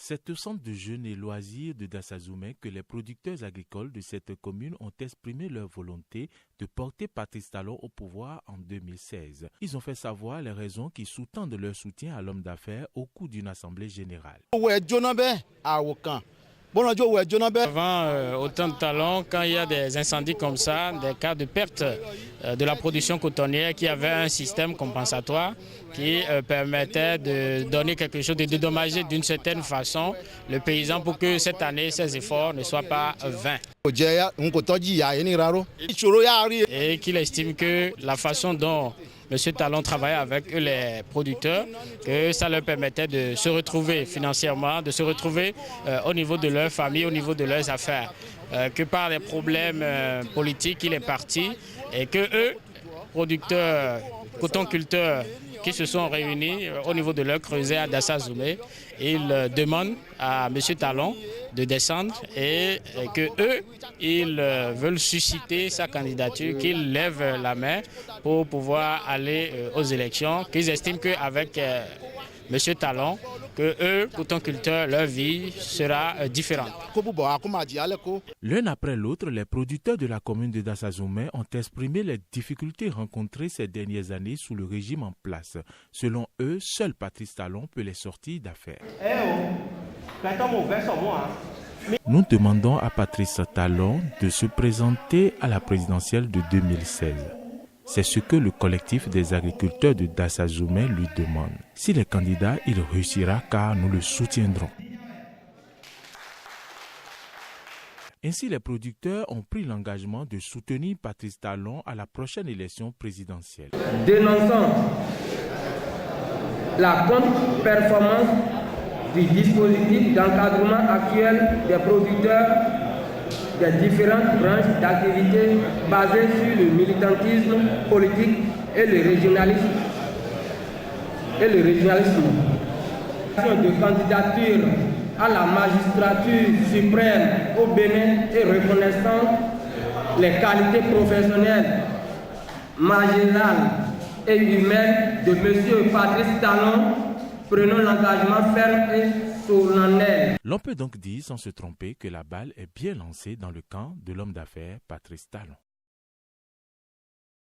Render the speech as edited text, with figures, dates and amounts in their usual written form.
C'est au centre de jeunes et loisirs de Dassazoumé que les producteurs agricoles de cette commune ont exprimé leur volonté de porter Patrice Talon au pouvoir en 2016. Ils ont fait savoir les raisons qui sous-tendent leur soutien à l'homme d'affaires au cours d'une assemblée générale. Avant autant de talons, quand il y a des incendies comme ça, des cas de perte de la production cotonnière, qui avait un système compensatoire qui permettait de donner quelque chose, de dédommager d'une certaine façon le paysan pour que cette année, ses efforts ne soient pas vains. Et qu'il estime que la façon dont M. Talon travaillait avec les producteurs, que ça leur permettait de se retrouver financièrement, de se retrouver au niveau de leur famille, au niveau de leurs affaires. Que par des problèmes politiques, il est parti et que eux, producteurs, cotonculteurs, qui se sont réunis au niveau de leur creuset à Dassazoumé, ils demandent à M. Talon de descendre et que eux, ils veulent susciter sa candidature, qu'ils lèvent la main pour pouvoir aller aux élections, qu'ils estiment qu'avec M. Talon, que eux, cotonculteurs, leur vie sera différente. L'un après l'autre, les producteurs de la commune de Dassazoumé ont exprimé les difficultés rencontrées ces dernières années sous le régime en place. Selon eux, seul Patrice Talon peut les sortir d'affaires. Nous demandons à Patrice Talon de se présenter à la présidentielle de 2016. C'est ce que le collectif des agriculteurs de Dassazoumé lui demande. S'il est candidat, il réussira car nous le soutiendrons. Ainsi, les producteurs ont pris l'engagement de soutenir Patrice Talon à la prochaine élection présidentielle. Dénonçant la contre-performance du dispositif d'encadrement actuel des producteurs des différentes branches d'activité basées sur le militantisme politique et le régionalisme. De candidature à la magistrature suprême au Bénin et reconnaissant les qualités professionnelles, managériales et humaines de M. Patrice Talon, prenons l'engagement ferme et solennel. L'on peut donc dire sans se tromper que la balle est bien lancée dans le camp de l'homme d'affaires Patrice Talon.